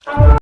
Hello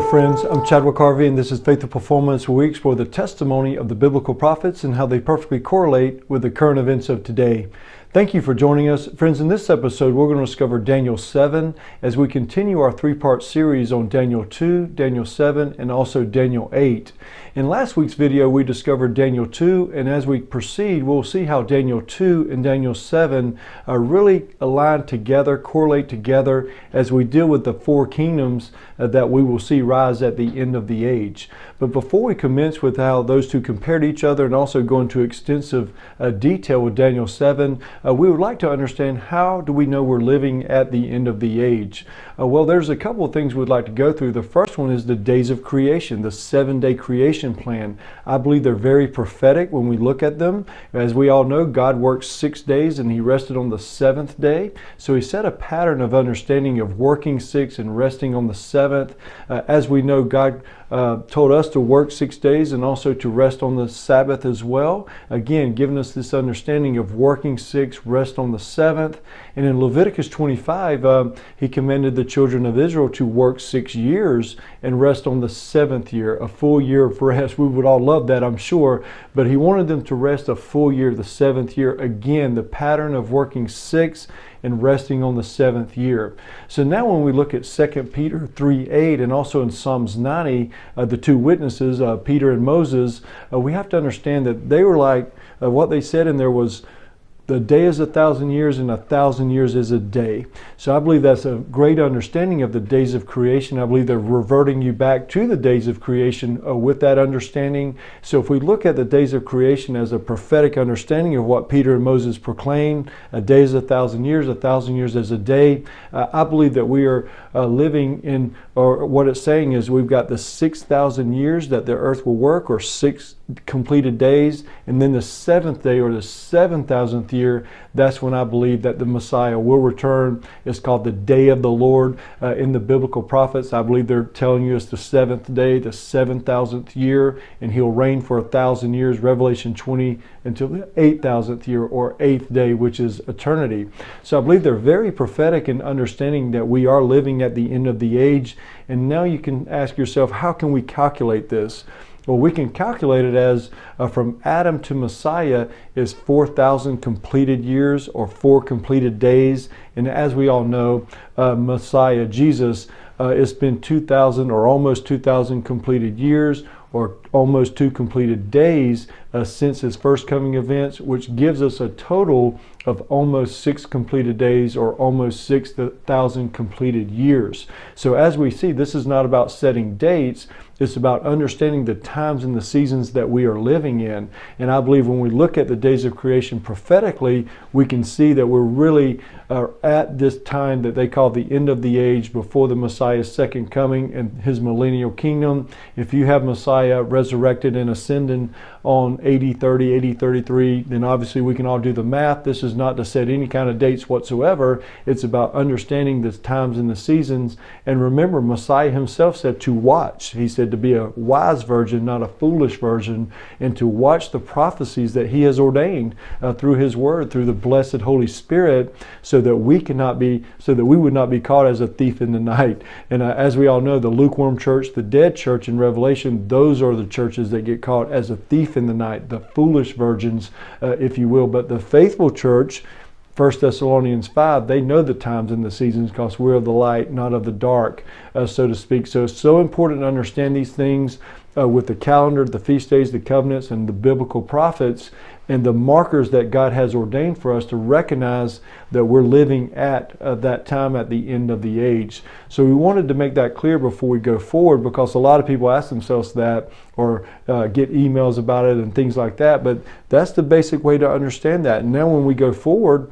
friends, I'm Chadwick and this is Faith of Performance, where we explore the testimony of the biblical prophets and how they perfectly correlate with the current events of today. Thank you for joining us. Friends, in this episode, we're going to discover Daniel 7 as we continue our three-part series on Daniel 2, Daniel 7, and also Daniel 8. In last week's video, we discovered Daniel 2, and as we proceed, we'll see how Daniel 2 and Daniel 7 are really aligned together, correlate together as we deal with the four kingdoms that we will see rise at the end of the age. But before we commence with how those two compare to each other and also go into extensive detail with Daniel 7, we would like to understand, how do we know we're living at the end of the age? Well, there's a couple of things we'd like to go through. The first one is the days of creation, the 7-day creation plan. I believe they're very prophetic when we look at them. As we all know, God worked 6 days and he rested on the 7th day. So he set a pattern of understanding of working 6 and resting on the 7th. As we know, God told us to work 6 days and also to rest on the Sabbath as well. Again, giving us this understanding of working 6, rest on the 7th. And in Leviticus 25, he commanded the children of Israel to work 6 years and rest on the 7th year, a full year of rest. We would all love that, I'm sure, but he wanted them to rest a full year, the 7th year. Again, the pattern of working 6 and resting on the 7th year. So now when we look at 2 Peter 3:8 and also in Psalms 90, the two witnesses, Peter and Moses, we have to understand that they were like, what they said in there was, the day is 1,000 years and 1,000 years is a day. So I believe that's a great understanding of the days of creation. I believe they're reverting you back to the days of creation with that understanding. So if we look at the days of creation as a prophetic understanding of what Peter and Moses proclaimed, a day is 1,000 years, 1,000 years is a day. I believe that we are living in, or what it's saying is we've got the 6,000 years that the earth will work, or 6 completed days, and then the 7th day, or the 7,000th year, that's when I believe that the Messiah will return. It's called the day of the Lord in the biblical prophets. I believe they're telling you it's the 7th day, the 7,000th year, and he'll reign for 1,000 years, Revelation 20, until the 8,000th year, or 8th day, which is eternity. So I believe they're very prophetic in understanding that we are living at the end of the age. And now you can ask yourself, how can we calculate this? Well, we can calculate it as from Adam to Messiah is 4,000 completed years, or 4 completed days. And as we all know, Messiah, Jesus, it's been 2,000 or almost 2,000 completed years, or almost 2 completed days since his first coming events, which gives us a total of almost 6 completed days, or almost 6,000 completed years. So as we see, this is not about setting dates, it's about understanding the times and the seasons that we are living in. And I believe when we look at the days of creation prophetically, we can see that we're really at this time that they call the end of the age, before the Messiah's second coming and his millennial kingdom. If you have Messiah resurrected and ascending on AD 30, AD 33, then obviously we can all do the math. This is not to set any kind of dates whatsoever. It's about understanding the times and the seasons. And remember, Messiah himself said to watch. He said to be a wise virgin, not a foolish virgin, and to watch the prophecies that he has ordained through his word, through the blessed Holy Spirit, so that we would not be caught as a thief in the night. And as we all know, the lukewarm church, the dead church in Revelation, those are the churches that get caught as a thief in the night, the foolish virgins, if you will. But the faithful church, 1 Thessalonians 5, they know the times and the seasons, because we're of the light, not of the dark, so to speak. So it's so important to understand these things with the calendar, the feast days, the covenants, and the biblical prophets, and the markers that God has ordained for us to recognize that we're living at that time at the end of the age. So we wanted to make that clear before we go forward, because a lot of people ask themselves that, or get emails about it and things like that. But that's the basic way to understand that. And now when we go forward,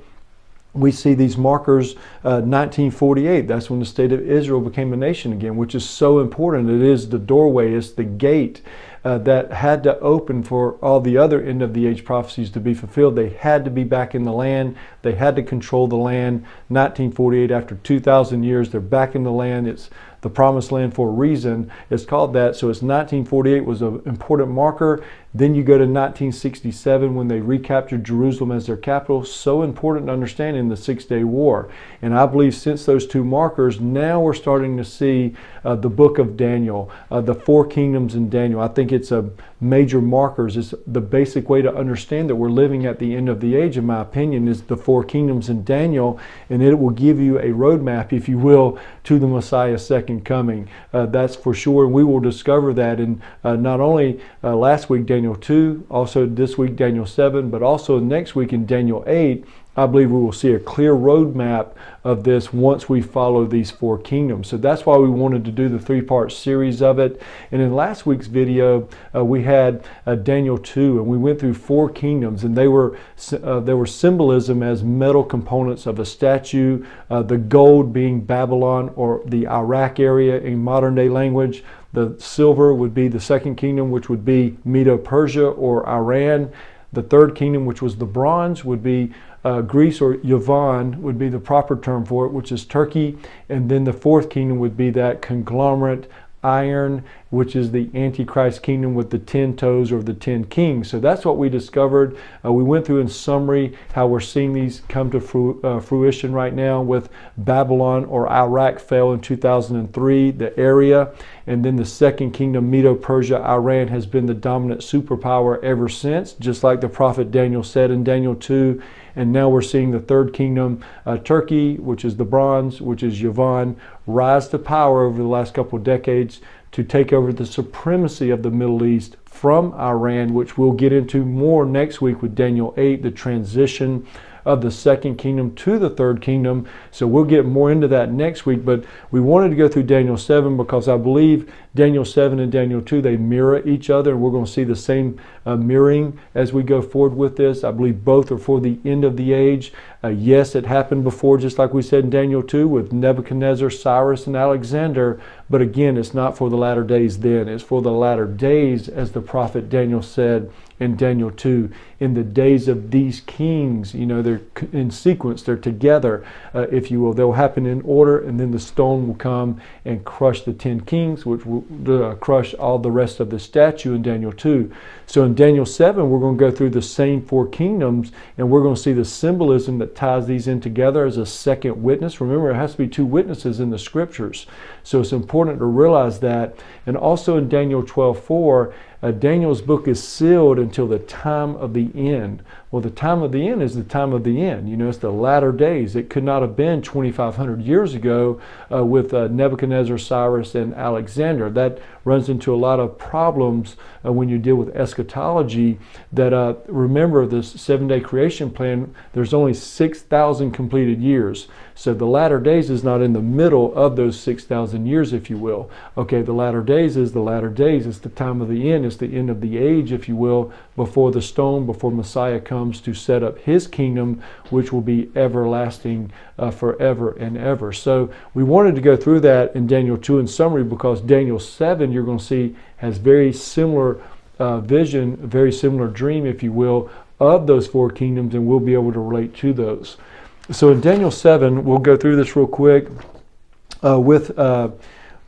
we see these markers, 1948, that's when the state of Israel became a nation again, which is so important. It is the doorway, it's the gate. that had to open for all the other end of the age prophecies to be fulfilled. They had to be back in the land. They had to control the land. 1948, after 2,000 years, they're back in the land. It's the promised land for a reason. It's called that. So it's 1948 was an important marker. Then you go to 1967 when they recaptured Jerusalem as their capital. So important to understand in the 6-Day War. And I believe since those two markers, now we're starting to see the book of Daniel, the 4 kingdoms in Daniel. I think it's a major markers. It's the basic way to understand that we're living at the end of the age, in my opinion, is the 4 kingdoms in Daniel. And it will give you a roadmap, if you will, to the Messiah's second coming. That's for sure. And we will discover that in not only last week, Daniel 2, also this week, Daniel 7, but also next week in Daniel 8. I believe we will see a clear roadmap of this once we follow these 4 kingdoms. So that's why we wanted to do the 3-part series of it. And in last week's video, we had Daniel 2, and we went through 4 kingdoms, and they were symbolism as metal components of a statue. The gold being Babylon, or the Iraq area in modern day language. The silver would be the second kingdom, which would be Medo-Persia or Iran. The third kingdom, which was the bronze, would be Greece, or Yavon would be the proper term for it, which is Turkey. And then the fourth kingdom would be that conglomerate iron, which is the antichrist kingdom with the 10 toes, or the 10 kings. So that's what we discovered. We went through in summary how we're seeing these come to fruition right now, with Babylon or Iraq fell in 2003, the area. And then the second kingdom, Medo-Persia, Iran, has been the dominant superpower ever since, just like the prophet Daniel said in Daniel 2. And now we're seeing the third kingdom, Turkey, which is the bronze, which is Yavon, rise to power over the last couple of decades to take over the supremacy of the Middle East from Iran, which we'll get into more next week with Daniel 8, the transition of the second kingdom to the third kingdom. So we'll get more into that next week, but we wanted to go through Daniel 7 because I believe Daniel 7 and Daniel 2, they mirror each other, and we're going to see the same mirroring as we go forward with this. I believe both are for the end of the age. Yes, it happened before, just like we said in Daniel 2 with Nebuchadnezzar, Cyrus, and Alexander, but again, it's not for the latter days then. It's for the latter days, as the prophet Daniel said in Daniel 2, in the days of these kings. You know, they're in sequence, they're together, if you will. They'll happen in order, and then the stone will come and crush the 10 kings, which will crush all the rest of the statue in Daniel 2. So in Daniel 7, we're going to go through the same 4 kingdoms, and we're going to see the symbolism that ties these in together as a second witness. Remember, it has to be 2 witnesses in the scriptures. So it's important to realize that. And also in Daniel 12:4, Daniel's book is sealed until the time of the end. Well, the time of the end is the time of the end. You know, it's the latter days. It could not have been 2,500 years ago with Nebuchadnezzar, Cyrus, and Alexander. That runs into a lot of problems when you deal with eschatology. That remember, this 7-day creation plan, there's only 6,000 completed years. So the latter days is not in the middle of those 6,000 years, if you will. Okay, the latter days is the latter days. It's the time of the end. It's the end of the age, if you will, before the stone, before Messiah comes to set up his kingdom, which will be everlasting forever and ever. So we wanted to go through that in Daniel 2 in summary, because Daniel 7, you're going to see, has very similar vision, very similar dream, if you will, of those 4 kingdoms, and we'll be able to relate to those. So in Daniel 7, we'll go through this real quick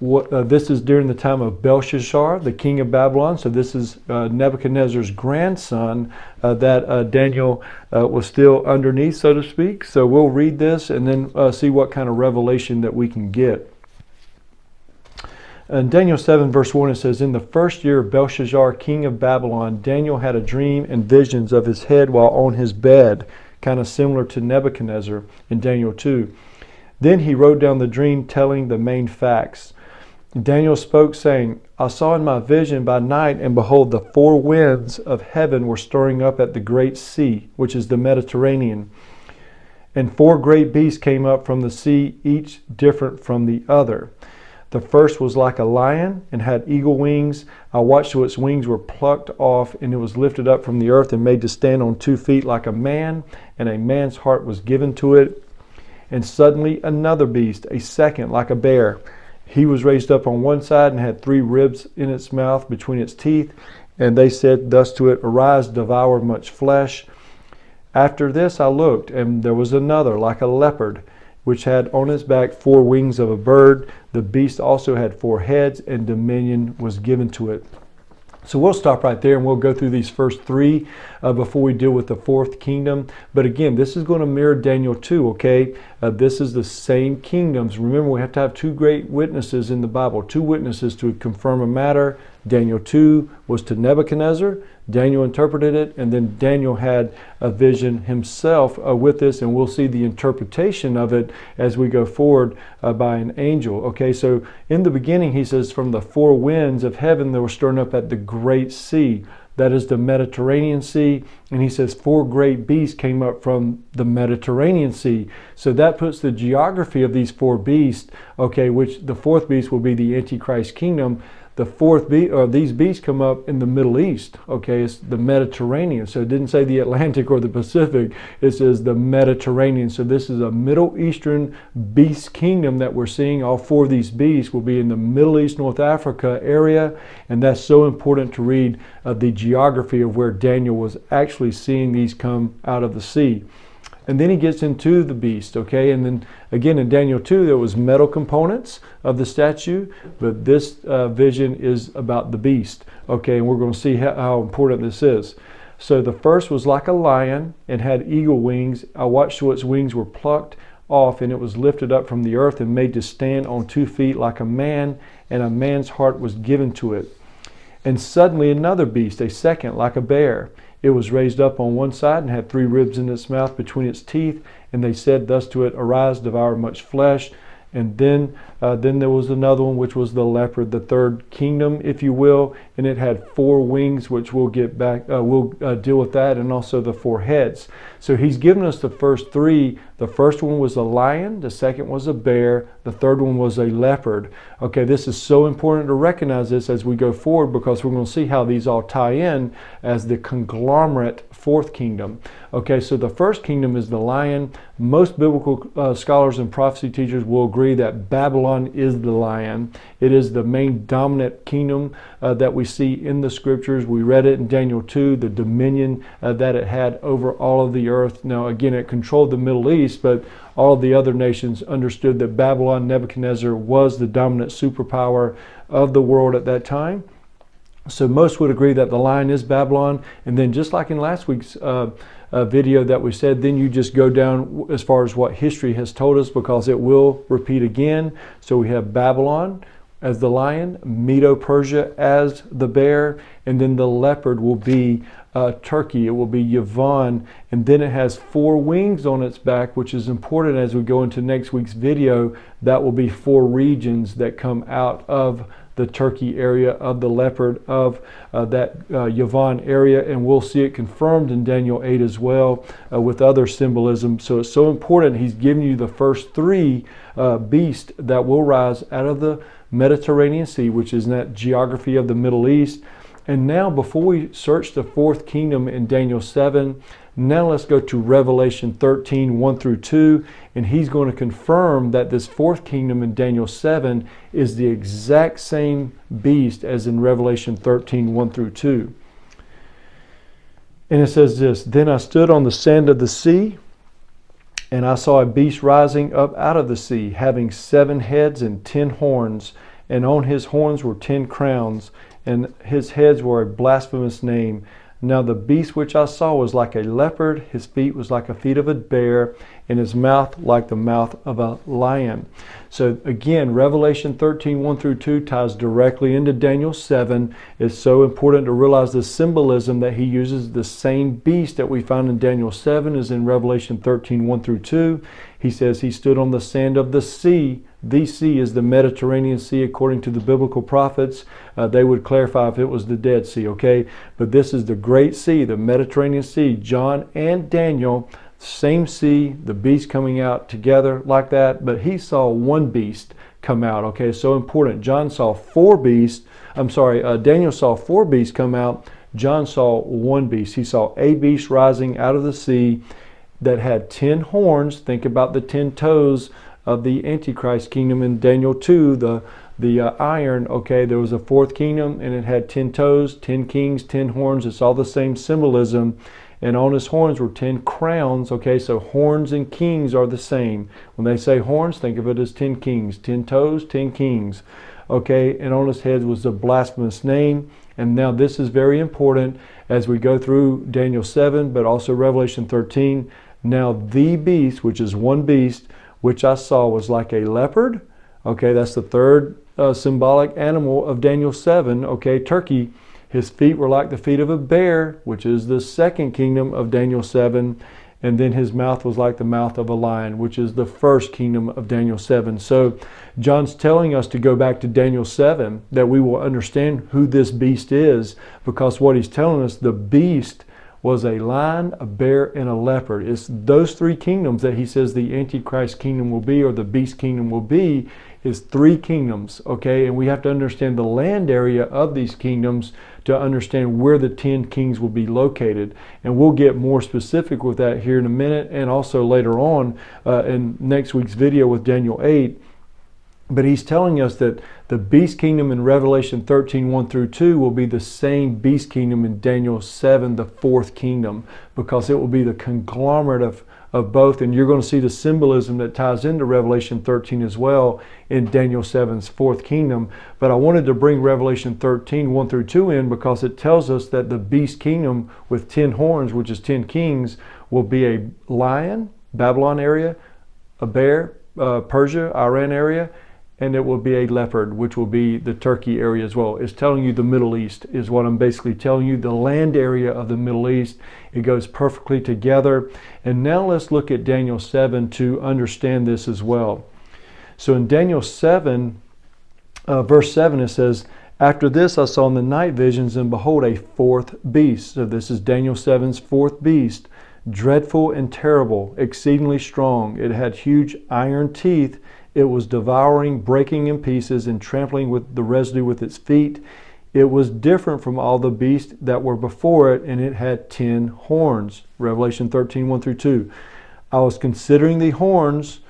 this is during the time of Belshazzar, the king of Babylon. So this is Nebuchadnezzar's grandson that Daniel was still underneath, so to speak. So we'll read this and then see what kind of revelation that we can get. In Daniel 7 verse 1, it says, "In the first year of Belshazzar, king of Babylon, Daniel had a dream and visions of his head while on his bed," kind of similar to Nebuchadnezzar in Daniel 2. "Then he wrote down the dream, telling the main facts. Daniel spoke, saying, I saw in my vision by night, and behold, the 4 winds of heaven were stirring up at the great sea, which is the Mediterranean. And 4 great beasts came up from the sea, each different from the other. The first was like a lion and had eagle wings. I watched till its wings were plucked off, and it was lifted up from the earth and made to stand on 2 feet like a man, and a man's heart was given to it. And suddenly another beast, a second like a bear. He was raised up on one side and had 3 ribs in its mouth between its teeth. And they said thus to it, Arise, devour much flesh. After this I looked, and there was another, like a leopard, which had on its back 4 wings of a bird. The beast also had 4 heads, and dominion was given to it. So we'll stop right there and we'll go through these first 3 before we deal with the 4th kingdom. But again, this is going to mirror Daniel 2, okay? This is the same kingdoms. Remember, we have to have 2 great witnesses in the Bible, 2 witnesses to confirm a matter. Daniel 2 was to Nebuchadnezzar. Daniel interpreted it, and then Daniel had a vision himself with this, and we'll see the interpretation of it as we go forward by an angel. Okay, so in the beginning he says, from the 4 winds of heaven that were stirring up at the great sea. That is the Mediterranean Sea. And he says 4 great beasts came up from the Mediterranean Sea. So that puts the geography of these 4 beasts, okay, which the 4th beast will be the Antichrist kingdom. The 4th beast, or these beasts come up in the Middle East, okay, it's the Mediterranean. So it didn't say the Atlantic or the Pacific, it says the Mediterranean. So this is a Middle Eastern beast kingdom that we're seeing. All 4 of these beasts will be in the Middle East, North Africa area, and that's so important to read the geography of where Daniel was actually seeing these come out of the sea. And then he gets into the beast, okay? And then again in Daniel 2, there was metal components of the statue, but this vision is about the beast, okay? And we're going to see how important this is. So the first was like a lion and had eagle wings. I watched till its wings were plucked off, and it was lifted up from the earth and made to stand on 2 feet like a man, and a man's heart was given to it. And suddenly another beast, a second, like a bear. It was raised up on one side and had 3 ribs in its mouth between its teeth. And they said thus to it, Arise, devour much flesh. And then there was another one, which was the leopard, the 3rd kingdom, if you will. And it had 4 wings, which we'll get back, we'll deal with that, and also the 4 heads. So he's given us the first 3. The first one was a lion, the second was a bear, the 3rd one was a leopard. Okay, this is so important to recognize this as we go forward, because we're going to see how these all tie in as the conglomerate 4th kingdom. Okay, so the first kingdom is the lion. Most biblical scholars and prophecy teachers will agree that Babylon is the lion. It is the main dominant kingdom that we see in the scriptures. We read it in Daniel 2, the dominion that it had over all of the earth. Now again, it controlled the Middle East, but all of the other nations understood that Babylon, Nebuchadnezzar, was the dominant superpower of the world at that time. So most would agree that the lion is Babylon. And then just like in last week's video that we said, then you just go down as far as what history has told us, because it will repeat again. So we have Babylon as the lion, Medo-Persia as the bear, and then the leopard will be Turkey. It will be Yavon, and then it has 4 wings on its back, which is important as we go into next week's video. That will be 4 regions that come out of the Turkey area, of the leopard, of that Yavon area, and we'll see it confirmed in Daniel 8 as well with other symbolism. So it's so important. He's giving you the first 3 beasts that will rise out of the Mediterranean Sea, which is that geography of the Middle East. And now, before we search the 4th kingdom in Daniel 7, now let's go to Revelation 13, 1 through 2, and he's going to confirm that this 4th kingdom in Daniel 7 is the exact same beast as in Revelation 13, 1 through 2. And it says this, Then I stood on the sand of the sea, and I saw a beast rising up out of the sea, having 7 heads and 10 horns, and on his horns were 10 crowns, and his heads were a blasphemous name. Now the beast which I saw was like a leopard, his feet was like the feet of a bear, and his mouth like the mouth of a lion. So again, Revelation 13, 1 through 2 ties directly into Daniel 7. It's so important to realize the symbolism that he uses. The same beast that we find in Daniel 7 is in Revelation 13, 1 through 2. He says he stood on the sand of the sea. The sea is the Mediterranean Sea according to the biblical prophets. They would clarify if it was the Dead Sea, okay? But this is the Great Sea, the Mediterranean Sea. John and Daniel, same sea, the beast coming out together like that, but he saw one beast come out, okay? So important. Daniel saw 4 beasts come out. John saw one beast. He saw a beast rising out of the sea that had 10 horns. Think about the 10 toes of the Antichrist kingdom in Daniel 2, the iron, okay, there was a fourth kingdom and it had 10 toes, 10 kings, 10 horns. It's all the same symbolism. And on his horns were 10 crowns, okay, so horns and kings are the same. When they say horns, think of it as 10 kings, 10 toes, 10 kings, okay, and on his head was a blasphemous name. And now this is very important as we go through Daniel 7, but also Revelation 13. Now the beast, which is one beast, which I saw was like a leopard, okay, that's the third symbolic animal of Daniel 7, okay, turkey. His feet were like the feet of a bear, which is the second kingdom of Daniel 7. And then his mouth was like the mouth of a lion, which is the first kingdom of Daniel 7. So John's telling us to go back to Daniel 7, that we will understand who this beast is, because what he's telling us, the beast was a lion, a bear, and a leopard. It's those three kingdoms that he says the Antichrist kingdom will be, or the beast kingdom will be, is three kingdoms, okay? And we have to understand the land area of these kingdoms to understand where the 10 kings will be located. And we'll get more specific with that here in a minute, and also later on in next week's video with Daniel 8. But he's telling us that the beast kingdom in Revelation 13, 1 through 2 will be the same beast kingdom in Daniel 7, the fourth kingdom, because it will be the conglomerate of both. And you're going to see the symbolism that ties into Revelation 13 as well in Daniel 7's fourth kingdom. But I wanted to bring Revelation 13, 1 through 2 in, because it tells us that the beast kingdom with 10 horns, which is 10 kings, will be a lion, Babylon area, a bear, Persia, Iran area, and it will be a leopard, which will be the Turkey area as well. It's telling you the Middle East is what I'm basically telling you, the land area of the Middle East. It goes perfectly together. And now let's look at Daniel 7 to understand this as well. So in Daniel 7, verse 7, it says, "After this I saw in the night visions, and behold, a fourth beast." So this is Daniel 7's fourth beast, "dreadful and terrible, exceedingly strong. It had huge iron teeth. It was devouring, breaking in pieces, and trampling with the residue with its feet. It was different from all the beasts that were before it, and it had 10 horns." Revelation 13, 1 through 2. "I was considering the horns,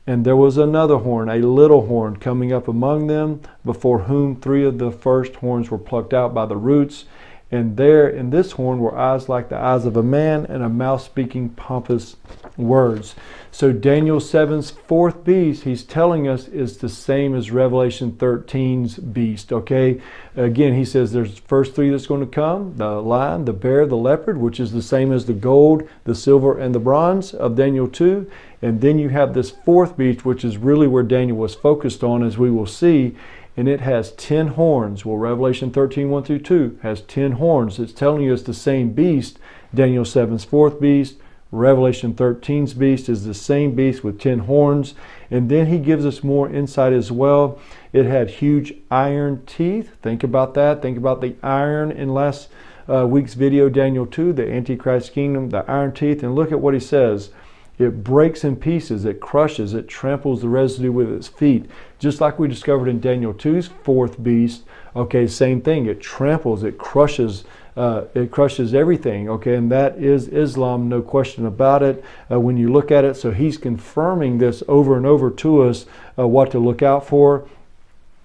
and there was another horn, a little horn, coming up among them, before whom 3 of the first horns were plucked out by the roots. And there in this horn were eyes like the eyes of a man, and a mouth speaking pompous words." So Daniel 7's fourth beast, he's telling us, is the same as Revelation 13's beast, okay? Again, he says there's first 3 that's going to come, the lion, the bear, the leopard, which is the same as the gold, the silver, and the bronze of Daniel 2. And then you have this fourth beast, which is really where Daniel was focused on, as we will see. And it has 10 horns. Well, Revelation 13, 1 through 2 has 10 horns. It's telling you it's the same beast. Daniel 7's fourth beast, Revelation 13's beast is the same beast with 10 horns. And then he gives us more insight as well. It had huge iron teeth. Think about that. Think about the iron in last week's video, Daniel 2, the Antichrist kingdom, the iron teeth. And look at what he says. It breaks in pieces, it crushes, it tramples the residue with its feet. Just like we discovered in Daniel 2's fourth beast, okay, same thing. It tramples, it crushes everything, okay, and that is Islam, no question about it, when you look at it. So he's confirming this over and over to us, what to look out for.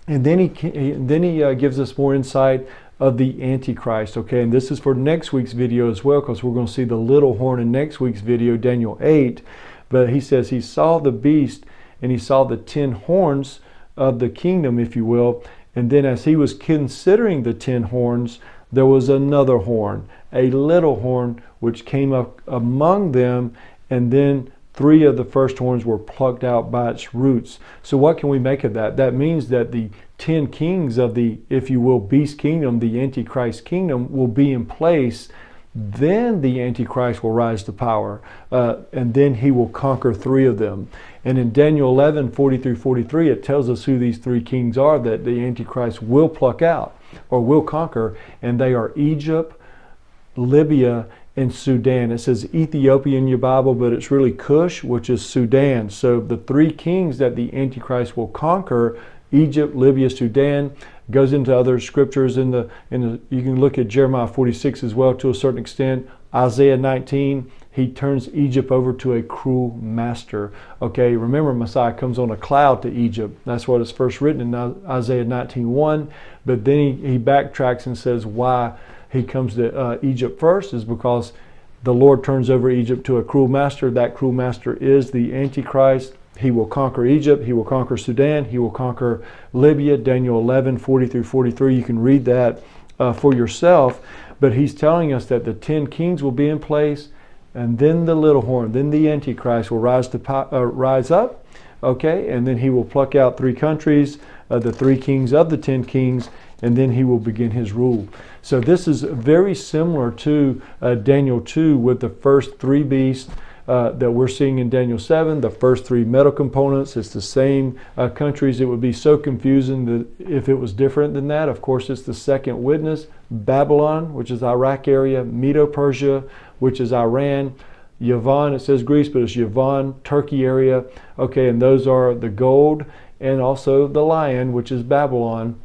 And then he gives us more insight of the Antichrist, okay, and this is for next week's video as well, because we're going to see the little horn in next week's video, Daniel 8. But he says he saw the beast, and he saw the 10 horns of the kingdom, if you will. And then as he was considering the 10 horns, there was another horn, a little horn, which came up among them, and then 3 of the first horns were plucked out by its roots. So what can we make of that? That means that the 10 kings of the, if you will, beast kingdom, the Antichrist kingdom, will be in place. Then the Antichrist will rise to power, and then he will conquer 3 of them. And in Daniel 11, 40 through 43, it tells us who these 3 kings are that the Antichrist will pluck out or will conquer, and they are Egypt, Libya, and Sudan. It says Ethiopia in your Bible, but it's really Cush, which is Sudan. So the 3 kings that the Antichrist will conquer, Egypt, Libya, Sudan, goes into other scriptures you can look at Jeremiah 46 as well to a certain extent, Isaiah 19, he turns Egypt over to a cruel master. Okay, remember Messiah comes on a cloud to Egypt. That's what is first written in Isaiah 19:1. But then he backtracks and says why he comes to Egypt first is because the Lord turns over Egypt to a cruel master. That cruel master is the Antichrist. He will conquer Egypt. He will conquer Sudan. He will conquer Libya. Daniel 11:40 through 43. You can read that for yourself. But he's telling us that the 10 kings will be in place, and then the little horn, then the Antichrist will rise up, okay, and then he will pluck out 3 countries, the 3 kings of the 10 kings, and then he will begin his rule. So this is very similar to Daniel 2 with the first 3 beasts that we're seeing in Daniel 7, the first 3 metal components. It's the same countries. It would be so confusing that if it was different than that. Of course, it's the second witness, Babylon, which is Iraq area, Medo-Persia, which is Iran, Yavon, it says Greece, but it's Yavon, Turkey area. Okay, and those are the gold, and also the lion, which is Babylon,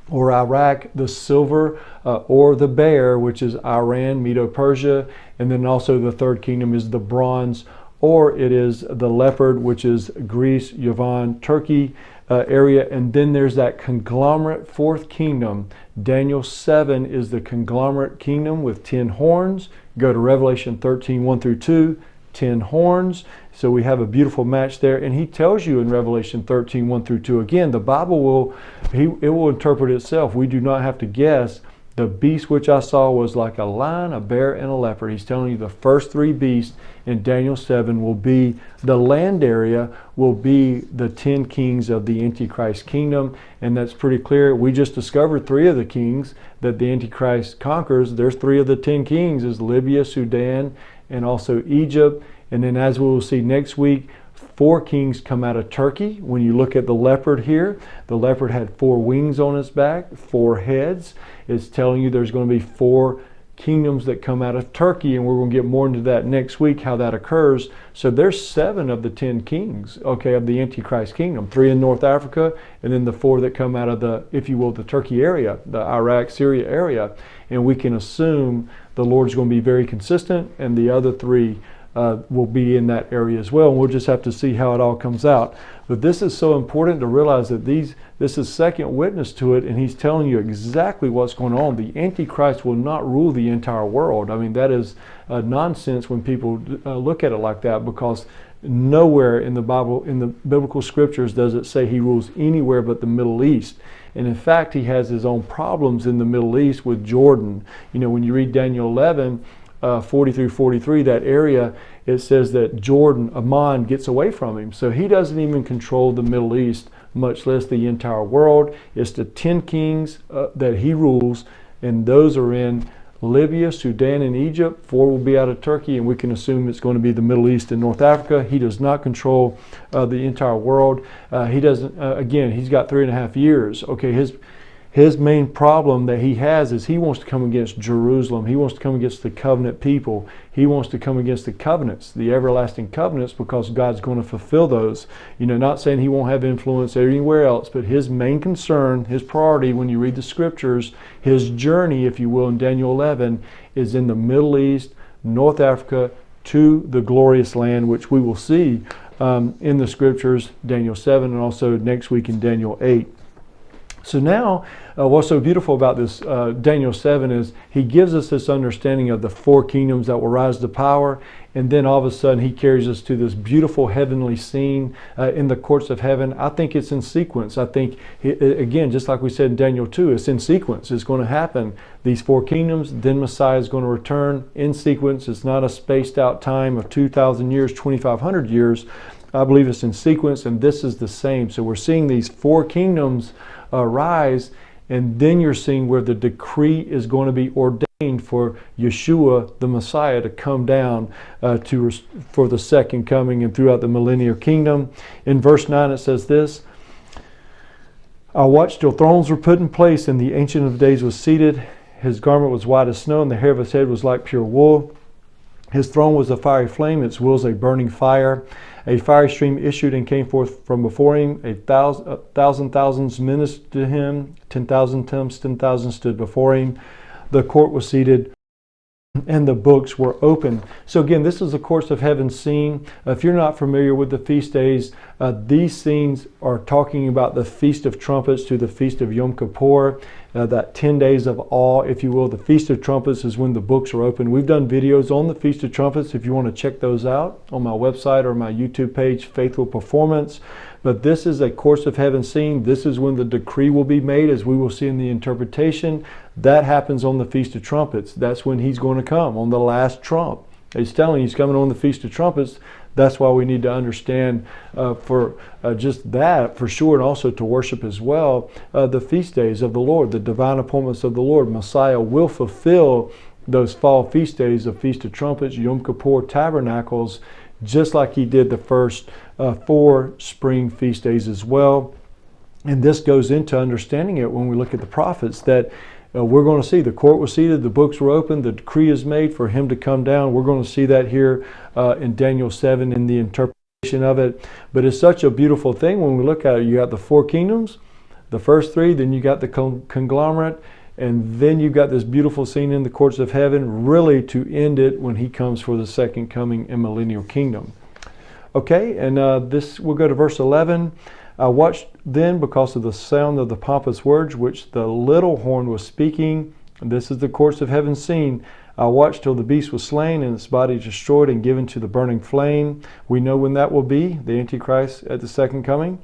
or Iraq, the silver, or the bear, which is Iran, Medo-Persia, and then also the third kingdom is the bronze, or it is the leopard, which is Greece, Yavon, Turkey area, and then there's that conglomerate fourth kingdom. Daniel 7 is the conglomerate kingdom with 10 horns. Go to Revelation 13:1 through 2, 10 horns. So we have a beautiful match there, and he tells you in Revelation 13:1 through 2. Again, the Bible it will interpret itself. We do not have to guess. The beast which I saw was like a lion, a bear, and a leopard. He's telling you the first 3 beasts in Daniel 7 will be the land area, will be the 10 kings of the Antichrist kingdom, and that's pretty clear. We just discovered 3 of the kings that the Antichrist conquers. There's 3 of the 10 kings is Libya, Sudan, and also Egypt. And then as we will see next week, 4 kings come out of Turkey. When you look at the leopard here, the leopard had 4 wings on its back, 4 heads. It's telling you there's going to be 4 kingdoms that come out of Turkey, and we're going to get more into that next week, how that occurs. So there's 7 of the 10 kings, okay, of the Antichrist kingdom. 3 in North Africa, and then the 4 that come out of the, if you will, the Turkey area, the Iraq, Syria area. And we can assume the Lord's going to be very consistent, and the other 3 will be in that area as well. And we'll just have to see how it all comes out. But this is so important to realize that this is second witness to it, and he's telling you exactly what's going on. The Antichrist will not rule the entire world. I mean, that is nonsense when people look at it like that, because nowhere in the Bible, in the biblical scriptures, does it say he rules anywhere but the Middle East. And in fact, he has his own problems in the Middle East with Jordan. You know, when you read Daniel 11, 40 through 43, that area, it says that Jordan, Amman, gets away from him. So he doesn't even control the Middle East, much less the entire world. It's the 10 kings that he rules, and those are in Libya, Sudan, and Egypt. 4 will be out of Turkey, and we can assume it's going to be the Middle East and North Africa. He does not control the entire world. He doesn't, again, he's got 3.5 years. Okay, his main problem that he has is he wants to come against Jerusalem. He wants to come against the covenant people. He wants to come against the covenants, the everlasting covenants, because God's going to fulfill those. You know, not saying he won't have influence anywhere else, but his main concern, his priority when you read the scriptures, his journey, if you will, in Daniel 11, is in the Middle East, North Africa, to the glorious land, which we will see in the scriptures, Daniel 7, and also next week in Daniel 8. So now, what's so beautiful about this Daniel 7 is he gives us this understanding of the 4 kingdoms that will rise to power, and then all of a sudden he carries us to this beautiful heavenly scene in the courts of heaven. I think it's in sequence. I think, again, just like we said in Daniel 2, it's in sequence. It's going to happen. These 4 kingdoms, then Messiah is going to return in sequence. It's not a spaced out time of 2,000 years, 2,500 years. I believe it's in sequence, and this is the same. So we're seeing these 4 kingdoms rise, and then you're seeing where the decree is going to be ordained for Yeshua, the Messiah, to come down for the second coming and throughout the millennial kingdom. In verse 9 it says this: I watched till thrones were put in place, and the Ancient of Days was seated. His garment was white as snow, and the hair of his head was like pure wool. His throne was a fiery flame, its wheels a burning fire. A fiery stream issued and came forth from before him. 1,000 thousands ministered to him. 10,000 times 10,000 stood before him. The court was seated and the books were open. So again, this is the course of heaven scene. If you're not familiar with the feast days, these scenes are talking about the Feast of Trumpets to the Feast of Yom Kippur, that 10 days of awe, if you will. The Feast of Trumpets is when the books are open. We've done videos on the Feast of Trumpets if you want to check those out on my website or my YouTube page, Faithful Performance. But this is a course of heaven scene. This is when the decree will be made, as we will see in the interpretation. That happens on the Feast of Trumpets. That's when he's going to come, on the last trump. He's telling you he's coming on the Feast of Trumpets. That's why we need to understand for just that, for sure, and also to worship as well, the feast days of the Lord, the divine appointments of the Lord. Messiah will fulfill those fall feast days of Feast of Trumpets, Yom Kippur, Tabernacles, just like he did the first 4 spring feast days as well. And this goes into understanding it when we look at the prophets, that we're going to see the court was seated, the books were opened, the decree is made for him to come down. We're going to see that here in Daniel 7 in the interpretation of it. But it's such a beautiful thing when we look at it. You got the 4 kingdoms, the first 3, then you got the conglomerate, and then you've got this beautiful scene in the courts of heaven, really to end it when he comes for the second coming in millennial kingdom. Okay, and we'll go to verse 11. I watched then because of the sound of the pompous words which the little horn was speaking. And this is the courts of heaven scene. I watched till the beast was slain and its body destroyed and given to the burning flame. We know when that will be, the Antichrist at the second coming.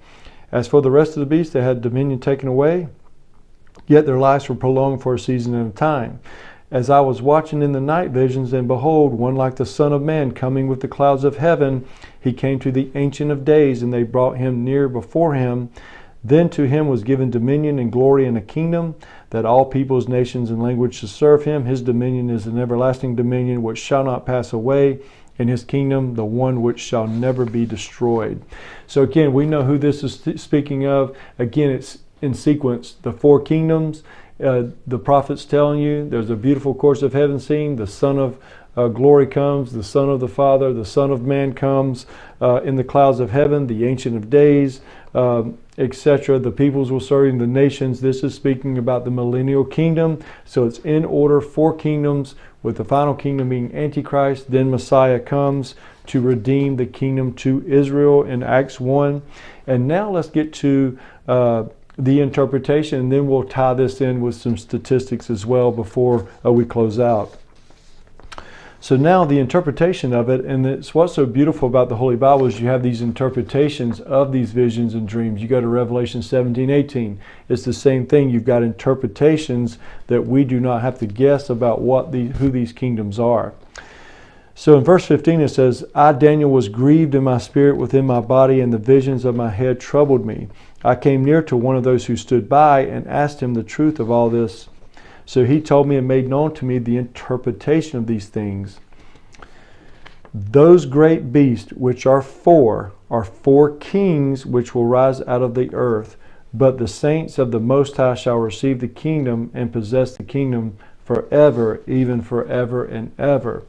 As for the rest of the beasts, they had dominion taken away, yet their lives were prolonged for a season and a time. As I was watching in the night visions, and behold, one like the Son of Man coming with the clouds of heaven, he came to the Ancient of Days, and they brought him near before him. Then to him was given dominion and glory and a kingdom, that all peoples, nations, and languages should serve him. His dominion is an everlasting dominion which shall not pass away, and his kingdom the one which shall never be destroyed. So again, we know who this is speaking of. Again, it's in sequence, the 4 kingdoms. The prophet's telling you there's a beautiful course of heaven scene. The Son of glory comes, the Son of the Father, the Son of Man comes in the clouds of heaven, the Ancient of Days, etc. The peoples will serve him, the nations. This is speaking about the millennial kingdom. So it's in order, 4 kingdoms, with the final kingdom being Antichrist. Then Messiah comes to redeem the kingdom to Israel in Acts 1. And now let's get to the interpretation, and then we'll tie this in with some statistics as well before we close out. So now the interpretation of it, and it's what's so beautiful about the Holy Bible is you have these interpretations of these visions and dreams. You go to Revelation 17:18. It's the same thing. You've got interpretations that we do not have to guess about who these kingdoms are. So in verse 15 it says, I, Daniel, was grieved in my spirit within my body, and the visions of my head troubled me. I came near to one of those who stood by and asked him the truth of all this. So he told me and made known to me the interpretation of these things. Those great beasts, which are 4 kings which will rise out of the earth. But the saints of the Most High shall receive the kingdom and possess the kingdom forever, even forever and ever.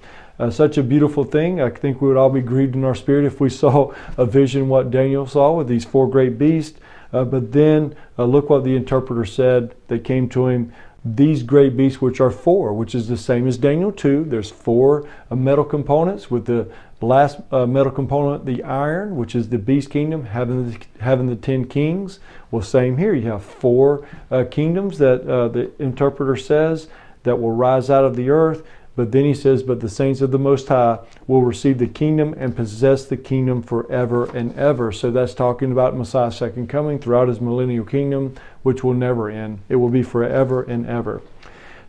Such a beautiful thing. I think we would all be grieved in our spirit if we saw a vision what Daniel saw with these 4 great beasts. But then look what the interpreter said. They came to him, these great beasts which are 4, which is the same as Daniel 2. There's 4 metal components, with the last metal component, the iron, which is the beast kingdom, having the 10 kings. Well, same here. You have 4 kingdoms that the interpreter says that will rise out of the earth. But then he says, but the saints of the Most High will receive the kingdom and possess the kingdom forever and ever. So that's talking about Messiah's second coming throughout his millennial kingdom, which will never end. It will be forever and ever.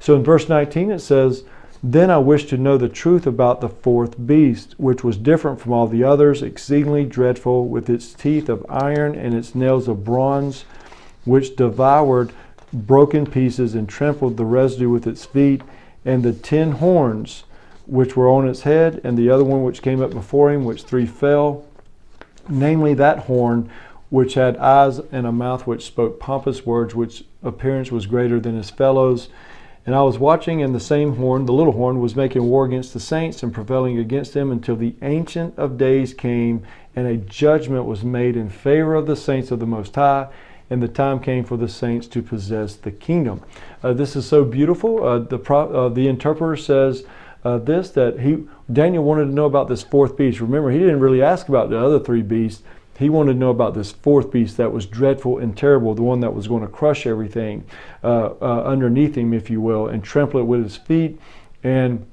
So in verse 19 it says, then I wished to know the truth about the 4th beast, which was different from all the others, exceedingly dreadful, with its teeth of iron and its nails of bronze, which devoured, broke in pieces, and trampled the residue with its feet. And the 10 horns which were on its head, and the other one which came up before him, which 3 fell, namely that horn which had eyes and a mouth which spoke pompous words, which appearance was greater than his fellows. And I was watching, and the same horn, the little horn, was making war against the saints and prevailing against them until the Ancient of Days came, and a judgment was made in favor of the saints of the Most High, and the time came for the saints to possess the kingdom. This is so beautiful. The interpreter says Daniel wanted to know about this fourth beast. Remember, he didn't really ask about the other three beasts. He wanted to know about this fourth beast that was dreadful and terrible, the one that was going to crush everything underneath him, if you will, and trample it with his feet, and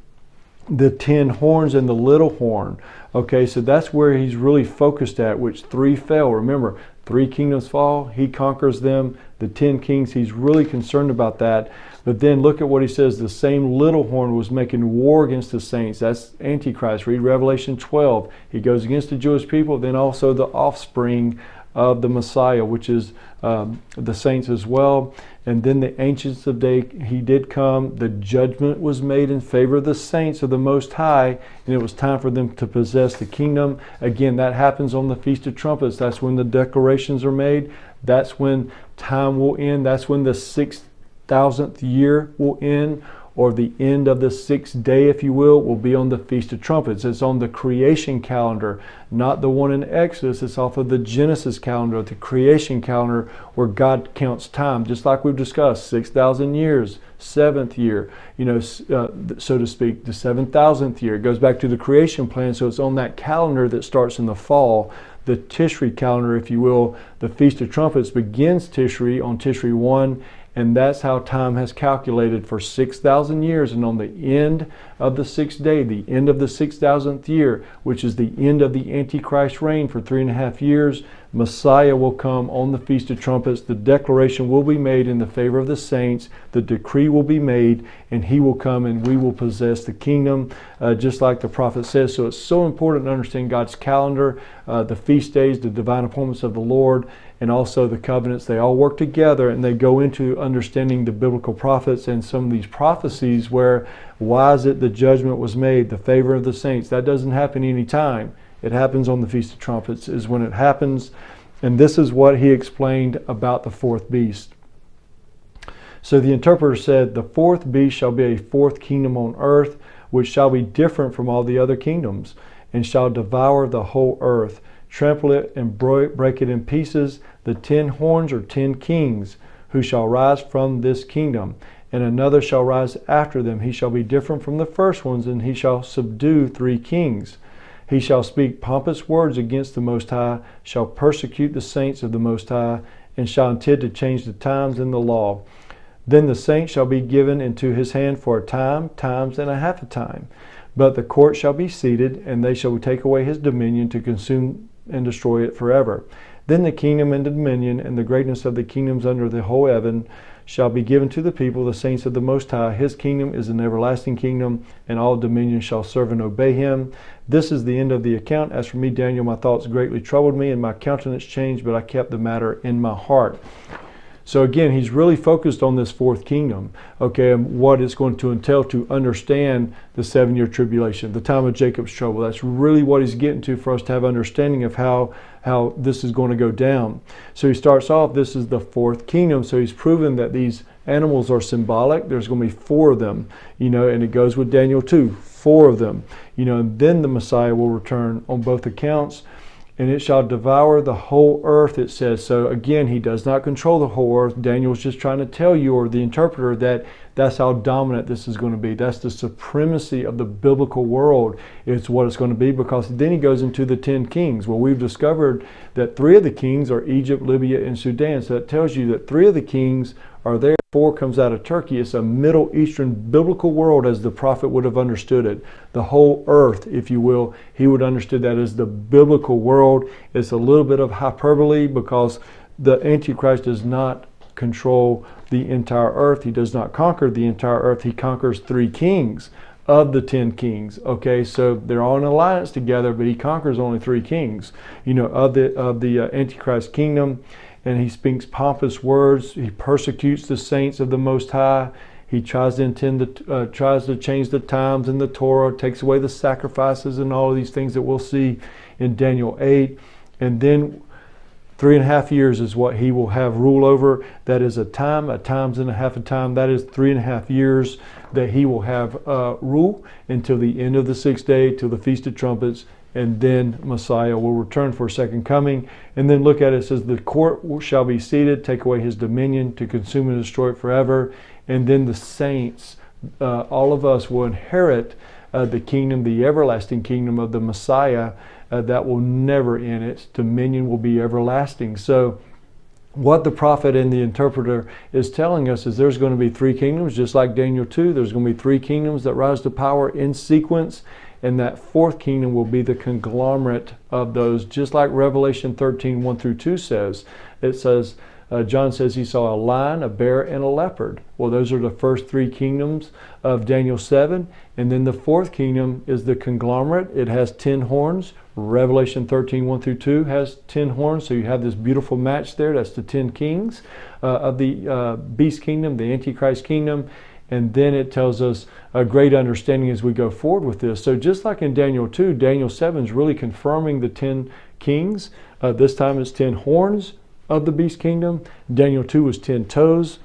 the 10 horns and the little horn. Okay, so that's where he's really focused at, which 3 fell. Remember, 3 kingdoms fall, he conquers them. The 10 kings, he's really concerned about that. But then look at what he says. The same little horn was making war against the saints. That's Antichrist. Read Revelation 12. He goes against the Jewish people, then also the offspring of the Messiah, which is the saints as well. And then the ancients of days, he did come. The judgment was made in favor of the saints of the Most High, and it was time for them to possess the kingdom. Again, that happens on the Feast of Trumpets. That's when the declarations are made. That's when time will end. That's when the 6,000th year will end, or the end of the 6th day, if you will be on the Feast of Trumpets. It's on the creation calendar, not the one in Exodus. It's off of the Genesis calendar, the creation calendar, where God counts time, just like we've discussed, 6,000 years, 7th year, so to speak, the 7,000th year. It goes back to the creation plan, so it's on that calendar that starts in the fall. The Tishri calendar, if you will, the Feast of Trumpets begins Tishri on Tishri 1, and that's how time has calculated for 6,000 years. And on the end of the 6th day, the end of the 6,000th year, which is the end of the Antichrist reign for 3.5 years, Messiah will come on the Feast of Trumpets. The declaration will be made in the favor of the saints. The decree will be made, and he will come and we will possess the kingdom, just like the prophet says. So it's so important to understand God's calendar, the feast days, the divine appointments of the Lord, and also the covenants. They all work together, and they go into understanding the biblical prophets and some of these prophecies where, why is it the judgment was made, the favor of the saints? That doesn't happen any time. It happens on the Feast of Trumpets is when it happens. And this is what he explained about the fourth beast. So the interpreter said, the fourth beast shall be a fourth kingdom on earth, which shall be different from all the other kingdoms, and shall devour the whole earth, trample it and break it in pieces. The 10 horns are 10 kings, who shall rise from this kingdom, and another shall rise after them. He shall be different from the first ones, and he shall subdue 3 kings. He shall speak pompous words against the Most High, shall persecute the saints of the Most High, and shall intend to change the times and the law. Then the saints shall be given into his hand for a time, times, and a half a time. But the court shall be seated, and they shall take away his dominion to consume and destroy it forever. Then the kingdom and the dominion and the greatness of the kingdoms under the whole heaven shall be given to the people, the saints of the Most High. His kingdom is an everlasting kingdom, and all dominions shall serve and obey him. This is the end of the account. As for me, Daniel, my thoughts greatly troubled me, and my countenance changed, but I kept the matter in my heart. So again, he's really focused on this fourth kingdom, okay, and what it's going to entail to understand the 7-year tribulation, the time of Jacob's trouble. That's really what he's getting to for us to have understanding of how this is going to go down. So he starts off, this is the fourth kingdom. So he's proven that these animals are symbolic. There's going to be 4 of them, and it goes with Daniel 2, 4 of them, and then the Messiah will return on both accounts. And it shall devour the whole earth, it says. So again, he does not control the whole earth. Daniel's just trying to tell you, or the interpreter, that that's how dominant this is going to be. That's the supremacy of the biblical world. It's what it's going to be, because then he goes into the 10 kings. Well, we've discovered that 3 of the kings are Egypt, Libya, and Sudan. So that tells you that 3 of the kings are there. 4 comes out of Turkey. It's a Middle Eastern biblical world as the prophet would have understood it. The whole earth, if you will, he would understood that as the biblical world. It's a little bit of hyperbole, because the Antichrist does not control the entire earth. He does not conquer the entire earth. He conquers 3 kings of the 10 kings. Okay, so they're all in alliance together, but he conquers only 3 kings, of the Antichrist kingdom. And he speaks pompous words. He persecutes the saints of the Most High. He tries to change the times in the Torah, takes away the sacrifices and all of these things that we'll see in Daniel 8. And then 3.5 years is what he will have rule over. That is a times and a half a time. That is 3.5 years that he will have rule until the end of the 6th day, till the Feast of Trumpets. And then Messiah will return for a second coming. And then look at it, it says, the court shall be seated, take away his dominion to consume and destroy it forever. And then the saints, all of us, will inherit the kingdom, the everlasting kingdom of the Messiah that will never end. Its dominion will be everlasting. So what the prophet and the interpreter is telling us is there's going to be three kingdoms, just like Daniel 2. There's going to be three kingdoms that rise to power in sequence, and that fourth kingdom will be the conglomerate of those, just like Revelation 13, 1 through 2 says. It says, John says he saw a lion, a bear, and a leopard. Well, those are the first three kingdoms of Daniel 7. And then the fourth kingdom is the conglomerate. It has 10 horns. Revelation 13, 1 through 2 has 10 horns. So you have this beautiful match there. That's the 10 kings of the beast kingdom, the antichrist kingdom. And then it tells us a great understanding as we go forward with this. So just like in Daniel 2, Daniel 7 is really confirming the 10 kings. This time it's 10 horns of the beast kingdom. Daniel 2 was 10 toes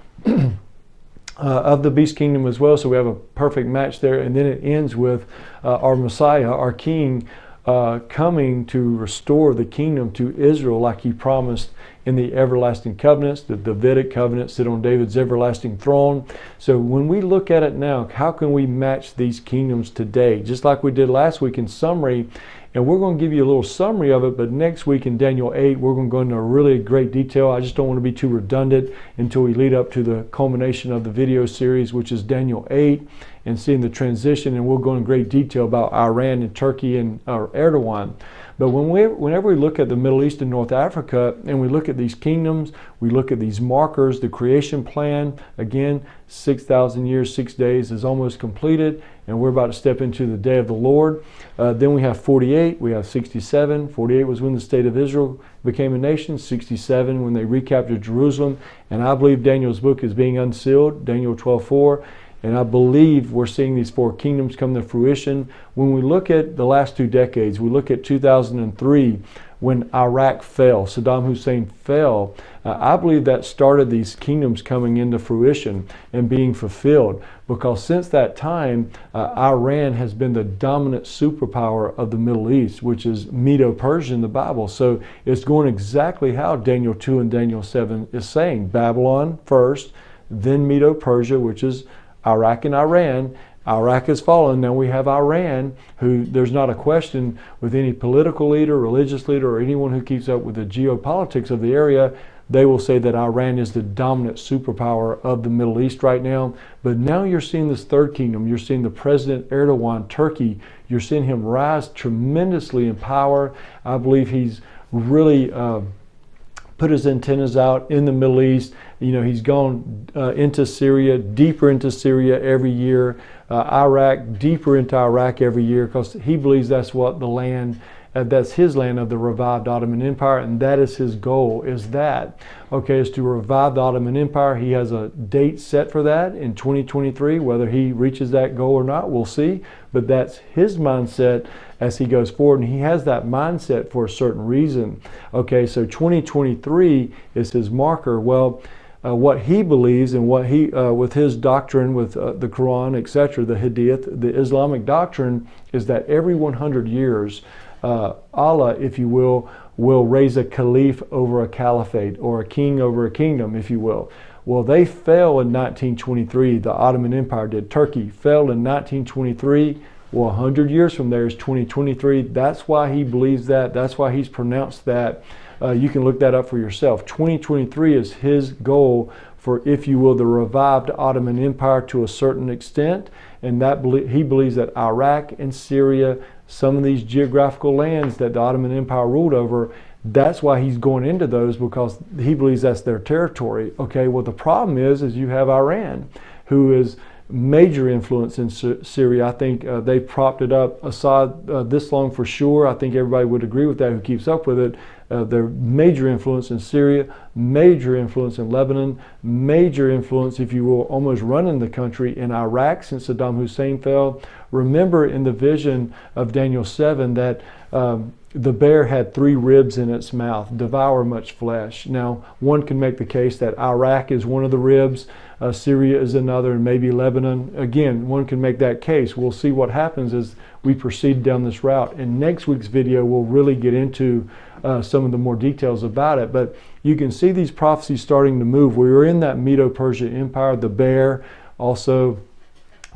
of the beast kingdom as well. So we have a perfect match there. And then it ends with our Messiah, our King, coming to restore the kingdom to Israel like he promised in the everlasting covenants. The Davidic covenant sit on David's everlasting throne. So when we look at it now, how can we match these kingdoms today? Just like we did last week in summary, and we're going to give you a little summary of it, but next week in Daniel 8, we're going to go into really great detail. I just don't want to be too redundant until we lead up to the culmination of the video series, which is Daniel 8, and seeing the transition, and we'll go in great detail about Iran and Turkey and Erdogan. But whenever we look at the Middle East and North Africa, and we look at these kingdoms, we look at these markers, the creation plan, again, 6,000 years, 6 days is almost completed, and we're about to step into the day of the Lord. Then we have 48, we have 67. 48 was when the state of Israel became a nation, 67 when they recaptured Jerusalem, and I believe Daniel's book is being unsealed, Daniel 12:4. And I believe we're seeing these four kingdoms come to fruition. When we look at the last 2 decades, we look at 2003 when Iraq fell, Saddam Hussein fell. I believe that started these kingdoms coming into fruition and being fulfilled, because since that time, Iran has been the dominant superpower of the Middle East, which is Medo-Persia in the Bible. So it's going exactly how Daniel 2 and Daniel 7 is saying. Babylon first, then Medo-Persia, which is Iraq and Iran. Iraq has fallen. Now we have Iran, who there's not a question with any political leader, religious leader, or anyone who keeps up with the geopolitics of the area. They will say that Iran is the dominant superpower of the Middle East right now. But now you're seeing this third kingdom. You're seeing the President Erdogan, Turkey. You're seeing him rise tremendously in power. I believe he's really put his antennas out in the Middle East. You know, he's gone into Syria, deeper into Syria every year, Iraq, deeper into Iraq every year, because he believes that's what the land, that's his land of the revived Ottoman Empire, and that is his goal, is to revive the Ottoman Empire. He has a date set for that in 2023. Whether he reaches that goal or not, we'll see, but that's his mindset as he goes forward, and he has that mindset for a certain reason. Okay, so 2023 is his marker. Well, what he believes and what he, with his doctrine, with the Quran, etc., the Hadith, the Islamic doctrine, is that every 100 years, Allah, if you will raise a caliph over a caliphate, or a king over a kingdom, if you will. Well, they fell in 1923. The Ottoman Empire did. Turkey fell in 1923. Well, 100 years from there is 2023. That's why he believes that. That's why he's pronounced that. You can look that up for yourself. 2023 is his goal for, if you will, the revived Ottoman Empire to a certain extent. And that he believes that Iraq and Syria, some of these geographical lands that the Ottoman Empire ruled over, that's why he's going into those, because he believes that's their territory. Okay, well, the problem is you have Iran, who is major influence in Syria. I think they propped it up, Assad, this long for sure. I think everybody would agree with that who keeps up with it. They're major influence in Syria, major influence in Lebanon, major influence, if you will, almost running the country in Iraq since Saddam Hussein fell. Remember in the vision of Daniel 7 that the bear had 3 ribs in its mouth, devour much flesh. Now, one can make the case that Iraq is one of the ribs, Syria is another, and maybe Lebanon. Again, one can make that case. We'll see what happens as we proceed down this route. In next week's video, we'll really get into some of the more details about it. But you can see these prophecies starting to move. We were in that Medo-Persia Empire, the bear, also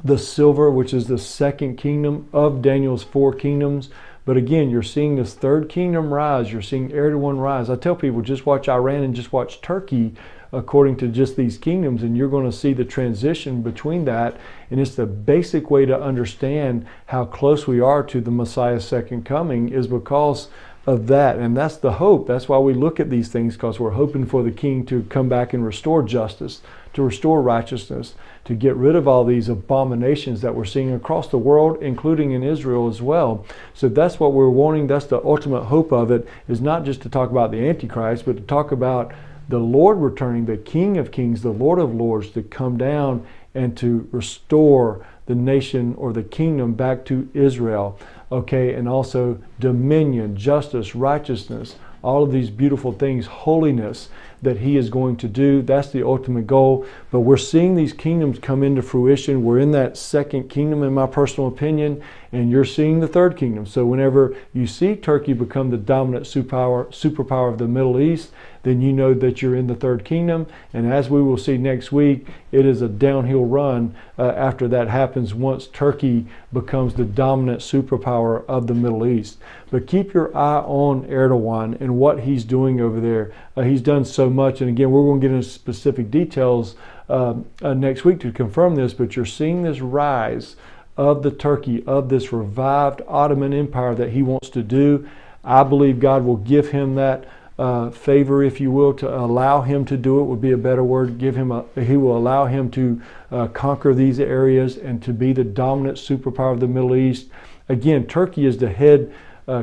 the silver, which is the second kingdom of Daniel's 4 kingdoms. But again, you're seeing this third kingdom rise. You're seeing Erdogan rise. I tell people, just watch Iran and just watch Turkey according to just these kingdoms, and you're going to see the transition between that. And it's the basic way to understand how close we are to the Messiah's second coming is because of that. And that's the hope. That's why we look at these things, because we're hoping for the king to come back and restore justice, to restore righteousness, to get rid of all these abominations that we're seeing across the world, including in Israel as well. So that's what we're wanting. That's the ultimate hope of it, is not just to talk about the Antichrist, but to talk about the Lord returning, the King of Kings, the Lord of Lords, to come down and to restore the nation or the kingdom back to Israel. Okay, and also dominion, justice, righteousness, all of these beautiful things, holiness that he is going to do. That's the ultimate goal. But we're seeing these kingdoms come into fruition. We're in that second kingdom, in my personal opinion, and you're seeing the third kingdom. So whenever you see Turkey become the dominant superpower of the Middle East, then you know that you're in the third kingdom. And as we will see next week, it is a downhill run after that happens, once Turkey becomes the dominant superpower of the Middle East. But keep your eye on Erdogan and what he's doing over there. He's done so much. And again, we're going to get into specific details next week to confirm this, but you're seeing this rise of the Turkey, of this revived Ottoman Empire that he wants to do. I believe God will give him that favor, if you will, to allow him to do it would be a better word. He will allow him to conquer these areas and to be the dominant superpower of the Middle East. Again, Turkey is the head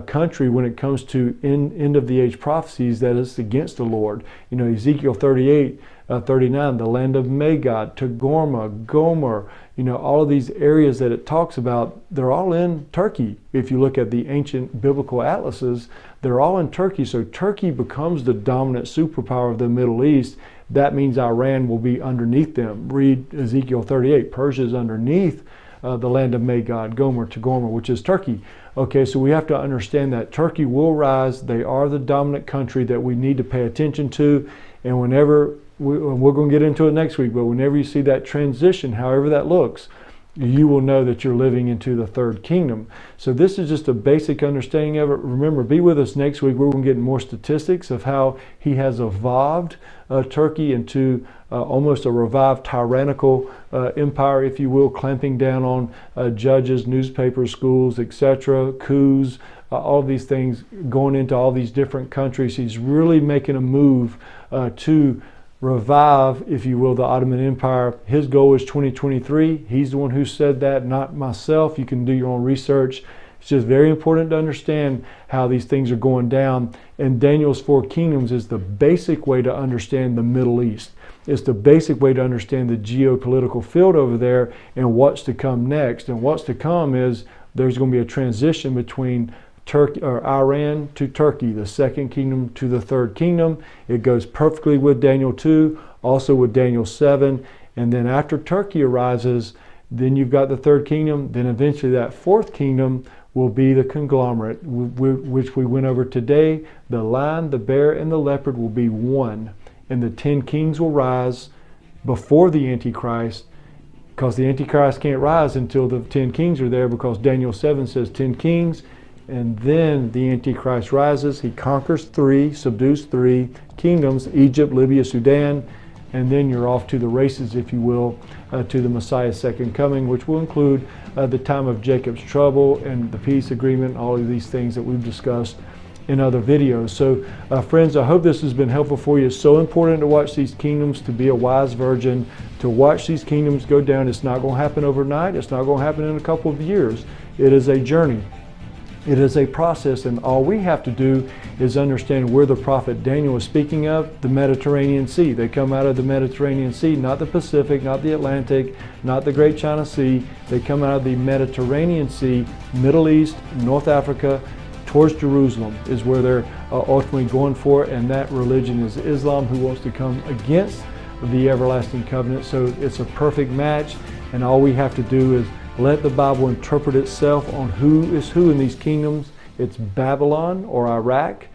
country when it comes to end of the age prophecies that is against the Lord. You know, Ezekiel 38, 39, the land of Magog, Togarmah, Gomer, you know, all of these areas that it talks about, they're all in Turkey. If you look at the ancient biblical atlases, they're all in Turkey. So Turkey becomes the dominant superpower of the Middle East. That means Iran will be underneath them. Read Ezekiel 38. Persia is underneath the land of Magog, Gomer, Togarmah, which is Turkey. Okay, so we have to understand that Turkey will rise. They are the dominant country that we need to pay attention to. And whenever, we're going to get into it next week, but whenever you see that transition, however that looks, you will know that you're living into the third kingdom. So this is just a basic understanding of it. Remember, be with us next week. We're going to get more statistics of how he has evolved Turkey into almost a revived tyrannical empire, if you will, clamping down on judges, newspapers, schools, etc., coups, all of these things, going into all these different countries. He's really making a move to revive, if you will, the Ottoman Empire. His goal is 2023. He's the one who said that, not myself. You can do your own research. It's just very important to understand how these things are going down. And Daniel's 4 kingdoms is the basic way to understand the Middle East. It's the basic way to understand the geopolitical field over there and what's to come next. And what's to come is there's going to be a transition between Turkey, or Iran to Turkey, the second kingdom to the third kingdom. It goes perfectly with Daniel 2, also with Daniel 7. And then after Turkey arises, then you've got the third kingdom. Then eventually that fourth kingdom will be the conglomerate, which we went over today. The lion, the bear, and the leopard will be one. And the 10 kings will rise before the Antichrist, because the Antichrist can't rise until the 10 kings are there, because Daniel 7 says 10 kings. And then the Antichrist rises. He conquers 3, subdues 3 kingdoms, Egypt, Libya, Sudan, and then you're off to the races, if you will, to the Messiah's second coming, which will include the time of Jacob's trouble and the peace agreement, all of these things that we've discussed in other videos. So friends, I hope this has been helpful for you. It's so important to watch these kingdoms, to be a wise virgin, to watch these kingdoms go down. It's not going to happen overnight. It's not going to happen in a couple of years. It is a journey. It is a process, and all we have to do is understand where the prophet Daniel is speaking of, the Mediterranean Sea. They come out of the Mediterranean Sea, not the Pacific, not the Atlantic, not the Great China Sea. They come out of the Mediterranean Sea, Middle East, North Africa, towards Jerusalem is where they're ultimately going for, and that religion is Islam, who wants to come against the everlasting covenant. So it's a perfect match, and all we have to do is let the Bible interpret itself on who is who in these kingdoms. It's Babylon, or Iraq,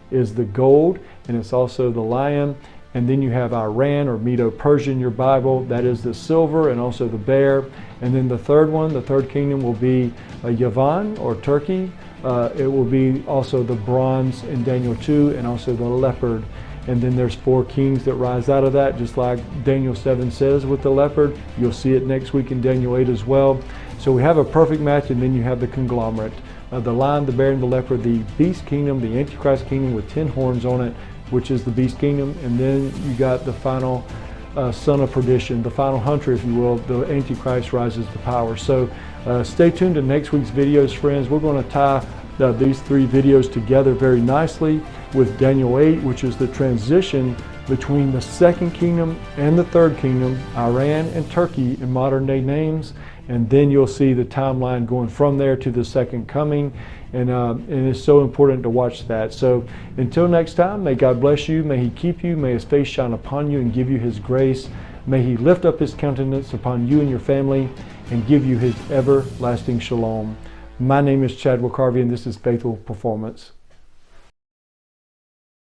is the gold, and it's also the lion, And then you have Iran or Medo-Persia in your Bible. That is the silver and also the bear. And then the third one, the third kingdom, will be Yavan or Turkey. It will be also the bronze in Daniel 2 and also the leopard. And then there's 4 kings that rise out of that, just like Daniel 7 says with the leopard. You'll see it next week in Daniel 8 as well. So we have a perfect match, and then you have the conglomerate. The lion, the bear, and the leopard, the beast kingdom, the antichrist kingdom with 10 horns on it, which is the beast kingdom. And then you got the final son of perdition, the final hunter, if you will, the antichrist rises to power. So stay tuned to next week's videos, friends. We're going to tie these 3 videos together very nicely with Daniel 8, which is the transition between the second kingdom and the third kingdom, Iran and Turkey in modern day names. And then you'll see the timeline going from there to the second coming. And it's so important to watch that. So until next time, may God bless you. May He keep you. May His face shine upon you and give you His grace. May He lift up His countenance upon you and your family and give you His everlasting shalom. My name is Chadwick, and this is Faithful Performance.